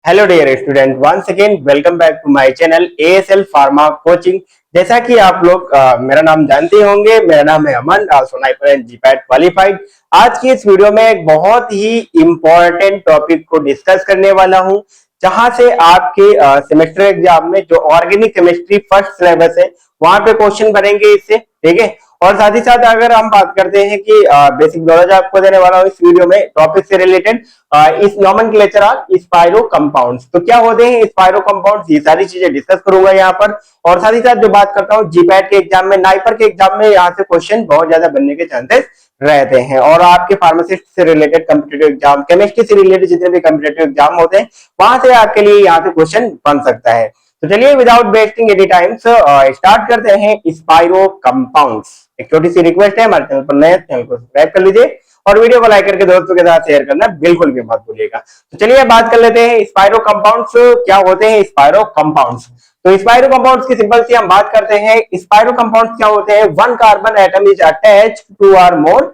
Hello dear student, once again welcome back to my channel ASL pharma coaching. जैसा कि आप लोग मेरा नाम जानते होंगे, मेरा नाम है अमन, स्नाइपर एंड जीपैट क्वालिफाइड। आज की इस वीडियो में एक बहुत ही इंपॉर्टेंट टॉपिक को डिस्कस करने वाला हूं, जहां से आपके सेमेस्टर एग्जाम में जो ऑर्गेनिक केमिस्ट्री फर्स्ट सिलेबस है वहां पे क्वेश्चन बनेंगे इससे, ठीक है। और साथ ही साथ अगर हम बात करते हैं कि बेसिक नॉलेज आपको देने वाला हूं इस वीडियो में टॉपिक से रिलेटेड, इस नॉमेनक्लेचर ऑफ स्पाइरो कंपाउंड्स। तो क्या होते हैं स्पाइरो कंपाउंड्स, ये सारी चीजें डिस्कस करूंगा यहाँ पर। और साथ ही साथ जो बात करता हूँ जीपैट के एग्जाम में, नाइपर के एग्जाम में यहाँ से क्वेश्चन बहुत ज्यादा बनने के चांसेस रहते हैं। और आपके फार्मासिस्ट से रिलेटेड कम्पिटेटिव एग्जाम, केमिस्ट्री से रिलेटेड जितने भी कम्पिटेटिव एग्जाम होते हैं वहां से आपके लिए यहाँ से क्वेश्चन बन सकता है। तो चलिए without wasting any time start करते हैं स्पाइरो कंपाउंड्स। एक छोटी सी रिक्वेस्ट है, हमारे चैनल पर नए चैनल को सब्सक्राइब कर लीजिए और वीडियो को लाइक करके दोस्तों के साथ शेयर करना बिल्कुल भी मत भूलिएगा। तो चलिए बात कर लेते हैं स्पाइरो कंपाउंड्स क्या होते हैं। स्पाइरो कंपाउंड्स, तो स्पाइरो कंपाउंड्स की सिंपल सी हम बात करते हैं। स्पाइरो कंपाउंड्स क्या होते हैं? One carbon atom is attached to or more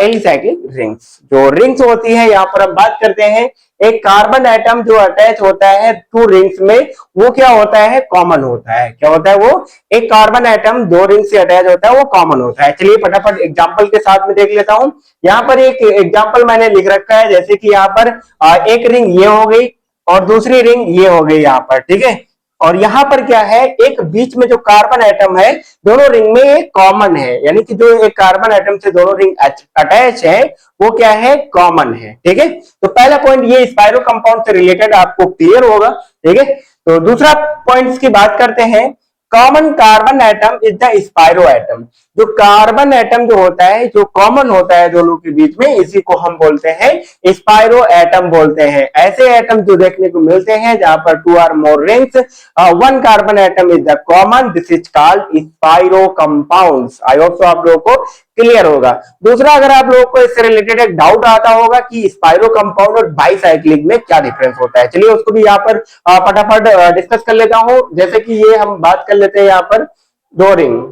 alicyclic rings. जो रिंग्स होती है यहाँ पर हम बात करते हैं, एक कार्बन एटम जो अटैच होता है टू रिंग्स में, वो क्या होता है? कॉमन होता है। क्या होता है वो? एक कार्बन एटम दो रिंग से अटैच होता है, वो कॉमन होता है। चलिए फटाफट एग्जांपल के साथ में देख लेता हूं। यहाँ पर एक एग्जांपल मैंने लिख रखा है, जैसे कि यहाँ पर एक रिंग ये हो गई और दूसरी रिंग ये हो गई यहाँ पर, ठीक है। और यहाँ पर क्या है, एक बीच में जो कार्बन एटम है दोनों रिंग में एक कॉमन है, यानी कि जो एक कार्बन एटम से दोनों रिंग अटैच है वो क्या है? कॉमन है, ठीक है। तो पहला पॉइंट ये स्पाइरो कंपाउंड से रिलेटेड आपको क्लियर होगा, ठीक है। तो दूसरा पॉइंट की बात करते हैं, common carbon atom is the spiro atom. जो कार्बन एटम जो होता है, जो कॉमन होता है दोनों के बीच में, इसी को हम बोलते हैं स्पाइरो एटम बोलते हैं। ऐसे एटम जो देखने को मिलते हैं जहां पर two or more rings, one carbon atom is the common, this is called spiro compounds. I hope so आप लोगों को क्लियर होगा। दूसरा, अगर आप लोगों को इससे रिलेटेड एक डाउट आता होगा कि स्पाइरो कंपाउंड और बाईसाइक्लिक में क्या डिफरेंस होता है, चलिए उसको भी यहाँ पर फटाफट डिस्कस कर लेता हूं। जैसे कि ये हम बात कर लेते हैं यहाँ पर दो रिंग,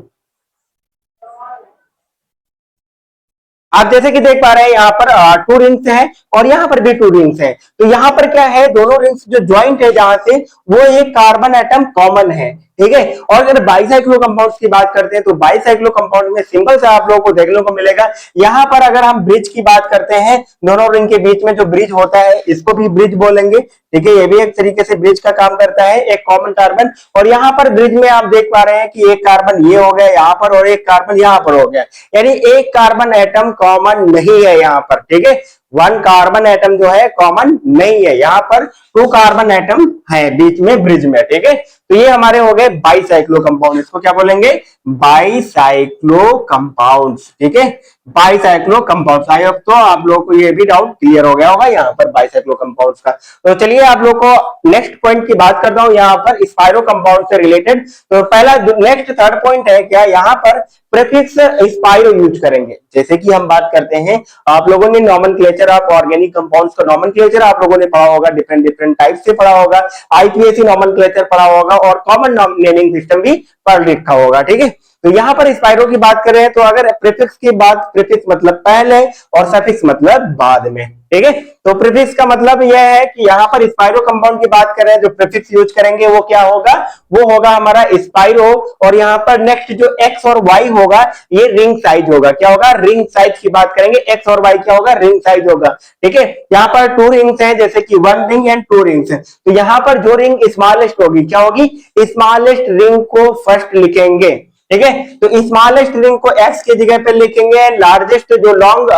आप जैसे कि देख पा रहे हैं यहाँ पर टू रिंग्स हैं और यहाँ पर भी टू रिंग्स हैं। तो यहाँ पर क्या है, दोनों रिंग्स जो ज्वाइंट है जहां से, वो एक कार्बन एटम कॉमन है, ठीक है। और अगर बाईसाइक्लो कंपाउंड्स की बात करते हैं तो बाईसाइक्लो कंपाउंड में सिंपल से आप लोगों को देखने को मिलेगा। यहाँ पर अगर हम ब्रिज की बात करते हैं, दोनों रिंग के बीच में जो ब्रिज होता है इसको भी ब्रिज बोलेंगे, ठीक है। ये भी एक तरीके से ब्रिज का काम करता है, एक कॉमन कार्बन। और यहाँ पर ब्रिज में आप देख पा रहे हैं कि एक कार्बन ये हो गया यहाँ पर और एक कार्बन यहाँ पर हो गया, यानी एक कार्बन एटम कॉमन नहीं है यहाँ पर, ठीक है। वन कार्बन एटम जो है कॉमन नहीं है, यहाँ पर टू कार्बन एटम है बीच में ब्रिज में, ठीक है। तो ये हमारे हो गए बाईसाइक्लो कंपाउंड। इसको क्या बोलेंगे? बाईसाइक्लो कंपाउंड्स, ठीक है। Bicyclo compounds. आई होप तो आप लोगों को ये भी डाउट क्लियर हो गया होगा यहाँ पर बाईसाइक्लो कंपाउंड्स का। तो चलिए आप लोग को नेक्स्ट पॉइंट की बात करता हूँ यहाँ पर स्पाइरो कंपाउंड से रिलेटेड। तो पहला नेक्स्ट थर्ड पॉइंट है क्या, यहाँ पर प्रीफिक्स स्पाइरो यूज करेंगे। जैसे कि हम बात करते हैं, आप लोगों ने नॉमेनक्लेचर ऑफ ऑर्गेनिक कंपाउंड्स का नॉमेनक्लेचर आप लोगों ने पढ़ा होगा, डिफरेंट डिफरेंट टाइप से पढ़ा होगा, आईपीएसी नॉमेनक्लेचर पढ़ा होगा और कॉमन नेमिंग सिस्टम भी पढ़ लिखा होगा, ठीक है। तो यहाँ पर स्पाइरो की बात करें तो अगर प्रीफिक्स की बात, प्रीफिक्स मतलब पहले और सफिक्स मतलब बाद में, ठीक है। तो प्रीफिक्स का मतलब यह है कि यहाँ पर स्पाइरो कंपाउंड की बात करें, जो प्रीफिक्स यूज करेंगे वो क्या होगा? वो होगा हमारा स्पाइरो। और यहाँ पर नेक्स्ट जो एक्स और वाई होगा ये रिंग साइज होगा। क्या होगा? रिंग साइज की बात करेंगे, एक्स और वाई क्या होगा? रिंग साइज होगा, ठीक है। यहाँ पर टू रिंग्स हैं, जैसे कि one ring and to rings, तो यहाँ पर जो रिंग स्मॉलेस्ट होगी क्या होगी? स्मॉलेस्ट रिंग को फर्स्ट लिखेंगे, ठीक है। तो स्मॉलेस्ट रिंग को एक्स की जगह पे लिखेंगे, लार्जेस्ट जो लॉन्ग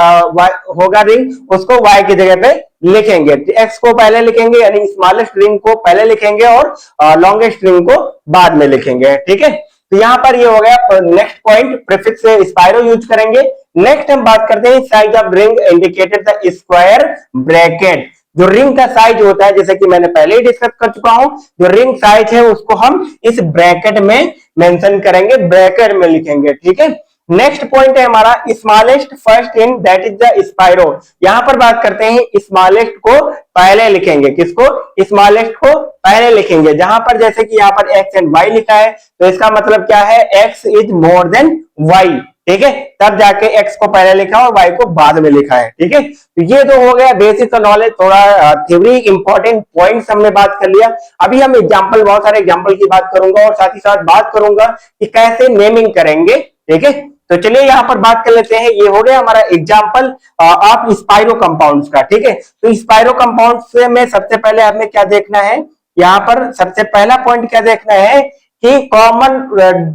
होगा रिंग उसको वाई की जगह पे लिखेंगे। एक्स को पहले लिखेंगे यानी स्मॉलेस्ट रिंग को पहले लिखेंगे और लॉन्गेस्ट रिंग को बाद में लिखेंगे, ठीक है। तो यहाँ पर ये हो गया नेक्स्ट पॉइंट, प्रीफिक्स से स्पाइरो यूज करेंगे। नेक्स्ट हम बात करते हैं size of ring indicated the square bracket. जो रिंग का साइज होता है, जैसे कि मैंने पहले ही डिस्कस कर चुका हूं, जो रिंग साइज है उसको हम इस ब्रैकेट में मेंशन करेंगे, ब्रैकेट में लिखेंगे, ठीक है। नेक्स्ट पॉइंट है हमारा smallest first in that is the spiro. यहां पर बात करते हैं स्मॉलेस्ट को पहले लिखेंगे, किसको? स्मॉलेस्ट को पहले लिखेंगे। जहां पर जैसे कि यहाँ पर एक्स एंड वाई लिखा है तो इसका मतलब क्या है? X is more than Y, ठीक है, तब जाके x को पहले लिखा और y को बाद में लिखा है। ठीक है, तो ये तो हो गया बेसिक नॉलेज, थोड़ा थ्योरी इंपॉर्टेंट पॉइंट्स हमने बात कर लिया। अभी हम एग्जांपल, बहुत सारे एग्जांपल की बात करूंगा और साथ ही साथ बात करूंगा कि कैसे नेमिंग करेंगे। ठीक है, तो चलिए यहाँ पर बात कर लेते हैं। ये हो गया हमारा एग्जांपल ऑफ स्पाइरो कंपाउंड्स का। ठीक है, तो स्पाइरो कंपाउंड्स में सबसे पहले हमें क्या देखना है, यहाँ पर सबसे पहला पॉइंट क्या देखना है कि कॉमन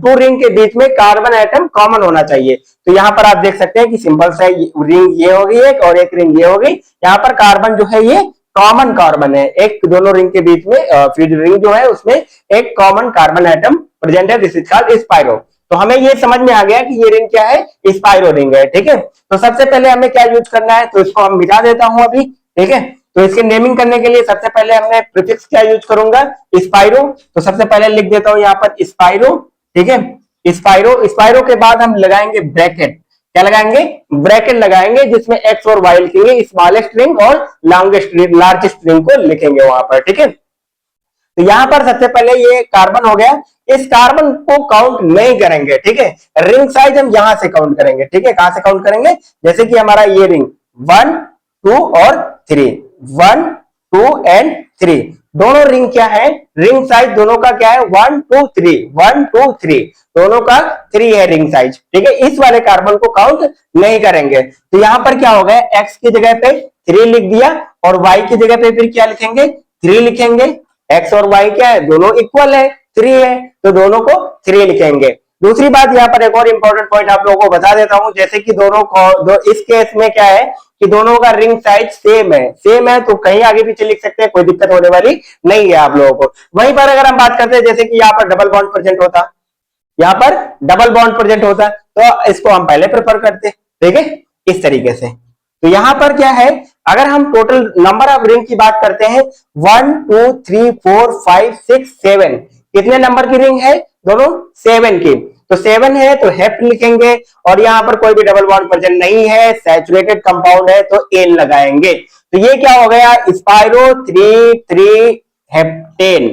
टू रिंग के बीच में कार्बन एटम कॉमन होना चाहिए। तो यहाँ पर आप देख सकते हैं कि सिंपल सा रिंग ये होगी एक, और एक रिंग ये होगी। यहाँ पर कार्बन जो है ये कॉमन कार्बन है, एक दोनों रिंग के बीच में फिर रिंग जो है उसमें एक कॉमन कार्बन एटम प्रेजेंट है, दिस इज कॉल्ड स्पाइरो। तो हमें ये समझ में आ गया कि ये रिंग क्या है, स्पाइरो रिंग है। ठीक है, तो सबसे पहले हमें क्या यूज करना है, तो इसको हम मिटा देता हूं अभी। ठीक है, तो इसके नेमिंग करने के लिए सबसे पहले हमने प्रीफिक्स क्या यूज करूंगा, स्पाइरो। तो सबसे पहले लिख देता हूं यहाँ पर स्पाइरो। ठीक है, स्पाइरो, स्पाइरो के बाद हम लगाएंगे ब्रैकेट। क्या लगाएंगे, ब्रैकेट लगाएंगे, जिसमें एक्स और वाई लिखेंगे, स्मॉलेस्ट रिंग और लार्जेस्ट रिंग को लिखेंगे वहां पर। ठीक है, तो यहां पर सबसे पहले ये कार्बन हो गया, इस कार्बन को काउंट नहीं करेंगे। ठीक है, रिंग साइज हम यहां से काउंट करेंगे। ठीक है, कहां से काउंट करेंगे, जैसे कि हमारा ये रिंग 1 2 और 3, 1 2 एंड 3, दोनों रिंग क्या है, रिंग साइज दोनों का क्या है 1 2 3, 1 2 3, दोनों का 3 है रिंग साइज। ठीक है, इस वाले कार्बन को काउंट नहीं करेंगे। तो यहां पर क्या हो गया, एक्स की जगह पे 3 लिख दिया और वाई की जगह पे फिर क्या लिखेंगे, 3 लिखेंगे। एक्स और वाई क्या है, दोनों इक्वल है, 3 है, तो दोनों को 3 लिखेंगे। दूसरी बात यहाँ पर एक और इंपॉर्टेंट पॉइंट आप लोगों को बता देता हूं, जैसे कि दोनों को इस केस में क्या है कि दोनों का रिंग साइज सेम है, तो कहीं आगे पीछे लिख सकते हैं, कोई दिक्कत होने वाली नहीं है आप लोगों को। वहीं पर अगर हम बात करते हैं, जैसे कि यहाँ पर डबल बॉन्ड प्रेजेंट होता, यहाँ पर डबल बॉन्ड प्रेजेंट होता, तो इसको हम पहले प्रेफर करते। ठीक है, इस तरीके से। तो यहां पर क्या है, अगर हम टोटल नंबर ऑफ रिंग की बात करते हैं 1 2 3 4 5 6 7, कितने नंबर की रिंग है, दोनों 7 की। तो 7 है तो हेप्ट लिखेंगे, और यहां पर कोई भी डबल बॉन्ड प्रेजेंट नहीं है, सैचुरेटेड कंपाउंड है, तो एन लगाएंगे। तो ये क्या हो गया, स्पाइरो 3 3 हेप्टेन,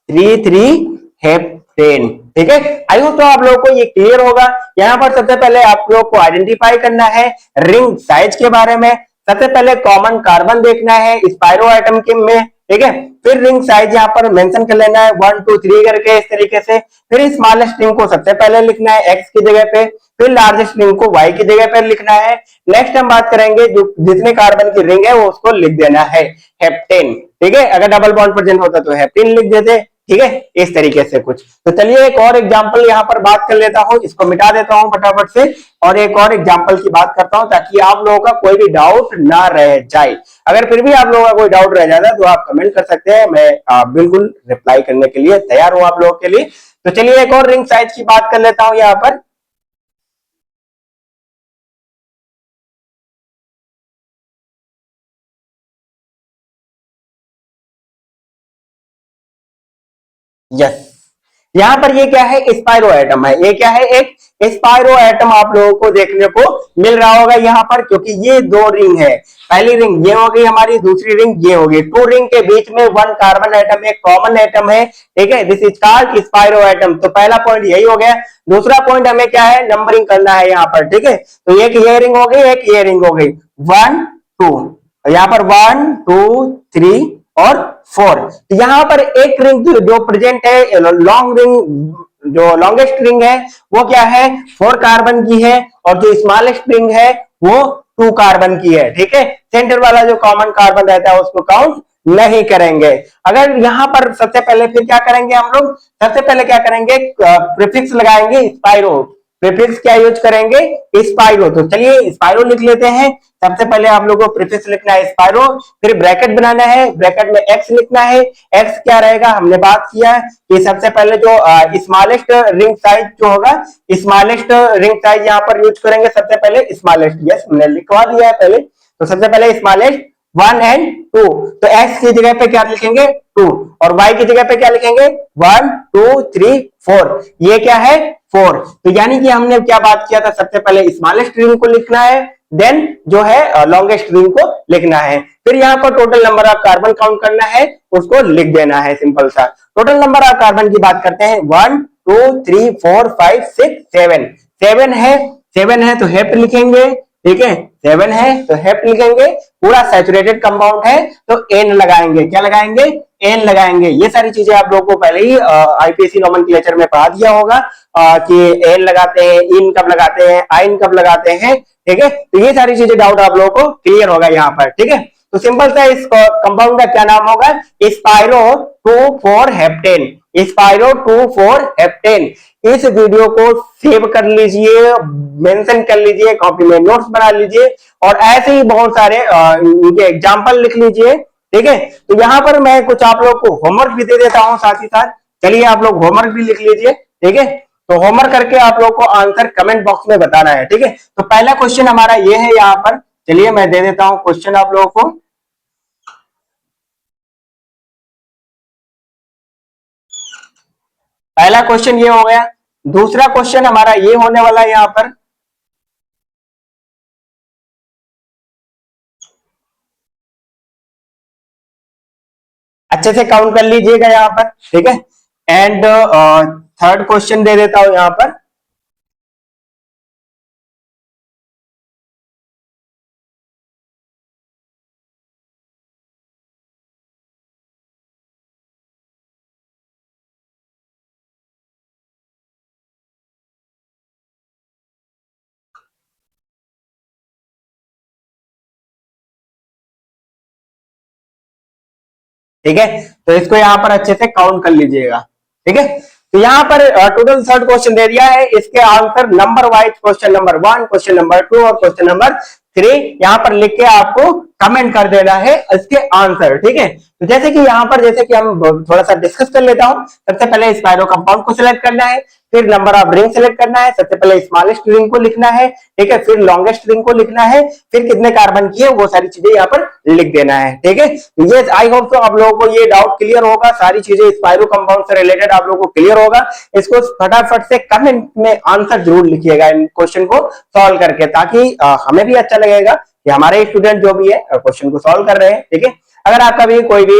3 3 हेप्टेन। ठीक है, आई होप तो आप लोगों को ये क्लियर होगा। यहाँ पर सबसे पहले आप लोगों को आइडेंटिफाई करना है रिंग साइज के बारे में, सबसे पहले कॉमन कार्बन देखना है स्पाइरो एटम के में। ठीक है, फिर रिंग साइज यहाँ पर मेंशन कर लेना है 1 2 3 करके, इस तरीके से। फिर स्मॉलेस्ट रिंग को सबसे पहले लिखना है एक्स की जगह पे, फिर लार्जेस्ट रिंग को वाई की जगह पर लिखना है। नेक्स्ट हम बात करेंगे जो जितने कार्बन की रिंग है वो उसको लिख देना है हेप्टेन। ठीक है, अगर डबल बॉन्ड प्रेजेंट होता तो हेप्टेन लिख देते। ठीक है, इस तरीके से कुछ। तो चलिए एक और एग्जांपल यहाँ पर बात कर लेता हूं, इसको मिटा देता हूं फटाफट से, और एक और एग्जांपल की बात करता हूं ताकि आप लोगों का कोई भी डाउट ना रह जाए। अगर फिर भी आप लोगों का कोई डाउट रह जाता है तो आप कमेंट कर सकते हैं, मैं बिल्कुल रिप्लाई करने के लिए तैयार हूं आप लोगों के लिए। तो चलिए एक और रिंग साइज की बात कर लेता हूं यहाँ पर। यस, यहां पर ये क्या है, स्पाइरो एटम है। ये क्या है, एक स्पाइरो एटम आप लोगों को देखने को मिल रहा होगा यहाँ पर, क्योंकि ये दो रिंग है। पहली रिंग ये हो गई हमारी, दूसरी रिंग ये होगी। टू रिंग के बीच में वन कार्बन एटम, एक कॉमन एटम है। ठीक है, this is called spiro atom. तो पहला पॉइंट यही हो गया। दूसरा पॉइंट हमें क्या है, नंबरिंग करना है यहाँ पर। ठीक है, तो एक ये रिंग हो गई, एक ये रिंग हो गई, 1 2, यहाँ पर 1 2 3 और 4। तो यहाँ पर एक रिंग जो प्रेजेंट है, लॉन्ग रिंग, जो लॉन्गेस्ट रिंग है वो क्या है, 4 कार्बन की है, और जो स्मॉलेस्ट रिंग है वो 2 कार्बन की है। ठीक है, सेंटर वाला जो कॉमन कार्बन रहता है उसको काउंट नहीं करेंगे। अगर यहाँ पर सबसे पहले फिर क्या करेंगे हम लोग, सबसे पहले क्या करेंगे, प्रीफिक्स लगाएंगे स्पाइरो। प्रीफिक्स क्या यूज करेंगे, स्पाइरो। तो चलिए स्पाइरो लिख लेते हैं। सबसे पहले आप लोगों को प्रीफिक्स लिखना है स्पाइरो, फिर ब्रैकेट बनाना है, ब्रैकेट में एक्स लिखना है। एक्स क्या रहेगा, हमने बात किया कि सबसे पहले जो स्मॉलेस्ट रिंग साइज जो होगा, स्मॉलेस्ट रिंग साइज यहाँ पर यूज करेंगे सबसे पहले स्मॉलेस्ट। यस, हमने लिखवा दिया है पहले। तो सबसे पहले स्मॉलेस्ट 1 एंड 2, तो एक्स की जगह पे क्या लिखेंगे 2, और वाई की जगह पे क्या लिखेंगे 1 2 3 4। ये क्या है 4। तो यानी कि हमने क्या बात किया था, सबसे पहले स्मॉलेस्ट रिंग को लिखना है, देन जो है लॉन्गेस्ट रिंग को लिखना है। फिर यहाँ पर total number of carbon count करना है, उसको लिख देना है, सिंपल सा। टोटल नंबर ऑफ कार्बन की बात करते हैं 1 2 3 4 5 6 7, 7 है। 7 है तो हेप्ट लिखेंगे, ठीक है, 7 है तो हेप्ट लिखेंगे। पूरा सैचुरेटेड कंपाउंड है तो एन लगाएंगे, क्या लगाएंगे, एन लगाएंगे। ये सारी चीजें आप लोगों को पहले ही आईपीएससी नोमेनक्लेचर में पढ़ा दिया होगा कि एन लगाते हैं, इन कब लगाते हैं, आइन कब लगाते हैं, ठीक है। तो ये सारी चीजें डाउट आप लोगों को क्लियर होगा यहाँ पर, ठीक है। तो सिंपल सा इस कंपाउंड का क्या नाम होगा, स्पाइरो 2,4 हेप्टेन, स्पाइरो 2,4 हेप्टेन। इस वीडियो को सेव कर लीजिए, मेंशन कर लीजिए, कॉपी में नोट्स बना लीजिए और ऐसे ही बहुत सारे इनके एग्जाम्पल लिख लीजिए, ठीक है। तो यहाँ पर मैं कुछ आप लोग को होमवर्क भी दे देता हूँ साथ ही साथ। चलिए आप लोग होमवर्क भी लिख लीजिए, ठीक है। तो होमवर्क करके आप लोग को आंसर कमेंट बॉक्स में बताना है, ठीक है। तो पहला क्वेश्चन हमारा ये है यहाँ पर, चलिए मैं दे देता हूं क्वेश्चन आप लोगों को। पहला क्वेश्चन ये हो गया। दूसरा क्वेश्चन हमारा ये होने वाला है यहाँ पर, अच्छे से काउंट कर लीजिएगा यहाँ पर, ठीक है। एंड थर्ड क्वेश्चन दे देता हूं यहाँ पर। ठीक है, तो इसको यहाँ पर अच्छे से काउंट कर लीजिएगा, ठीक है। तो यहाँ पर टोटल थर्ड क्वेश्चन दे दिया है, इसके answer number wise question number 1, question number 2 और क्वेश्चन नंबर 3 यहाँ पर लिख के आपको कमेंट कर देना है इसके आंसर, ठीक है। तो जैसे कि यहाँ पर, जैसे कि हम थोड़ा सा डिस्कस कर लेता हूँ। सबसे पहले स्पाइरो कंपाउंड को सिलेक्ट करना है, फिर नंबर ऑफ रिंग सिलेक्ट करना है, सबसे पहले स्मॉलेस्ट रिंग को लिखना है, ठीक है, फिर लॉन्गेस्ट रिंग को लिखना है, फिर कितने कार्बन की है वो सारी चीजें यहाँ पर लिख देना है, ठीक है। ये आई होप तो आप लोगों को ये डाउट क्लियर होगा, सारी चीजें स्पाइरो कंपाउंड से रिलेटेड आप लोगों को क्लियर होगा। इसको फटाफट से कमेंट में आंसर जरूर लिखिएगा इन क्वेश्चन को सॉल्व करके, ताकि हमें भी अच्छा लगेगा कि हमारे स्टूडेंट जो भी है क्वेश्चन को सॉल्व कर रहे हैं, ठीक है। अगर आपका भी कोई भी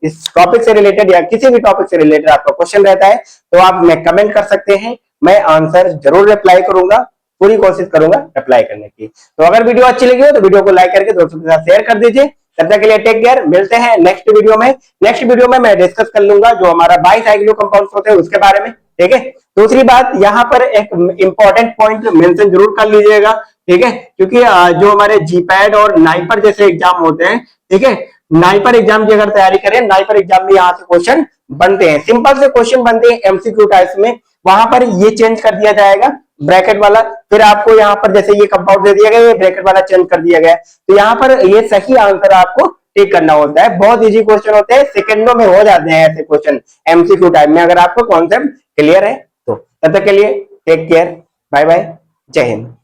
इस टॉपिक से रिलेटेड या किसी भी टॉपिक से रिलेटेड आपका क्वेश्चन रहता है तो आप मैं कमेंट कर सकते हैं, मैं आंसर जरूर रिप्लाई करूंगा, पूरी कोशिश करूंगा रिप्लाई करने की। तो अगर वीडियो अच्छी लगी हो तो वीडियो को लाइक करके दोस्तों के साथ शेयर कर दीजिए। तब तक के लिए टेक केयर, मिलते हैं नेक्स्ट वीडियो में। नेक्स्ट वीडियो में मैं डिस्कस कर लूंगा जो हमारा बाईसाइक्लो कंपाउंड्स होते हैं उसके बारे में, ठीक है। दूसरी बात, यहाँ पर एक इंपॉर्टेंट पॉइंट मेंशन जरूर कर लीजिएगा, ठीक है, क्योंकि जो हमारे जीपैड और नाइपर जैसे एग्जाम होते हैं, ठीक है, नाइपर एग्जाम की अगर तैयारी करें, नाइपर एग्जाम में यहाँ से क्वेश्चन बनते हैं, सिंपल से क्वेश्चन बनते हैं एमसीक्यू टाइप्स में। वहां पर ये चेंज कर दिया जाएगा ब्रैकेट वाला, फिर आपको यहाँ पर जैसे ये कंपाउंड दे दिया गया, ये ब्रैकेट वाला चेंज कर दिया गया, तो यहाँ पर ये सही आंसर आपको टिक करना होता है। बहुत इजी क्वेश्चन होते हैं, सेकंडों में हो जाते हैं ऐसे क्वेश्चन एमसीक्यू टाइप में, अगर आपको कॉन्सेप्ट क्लियर है तो। तब तक के लिए टेक केयर, बाय बाय, जय हिंद।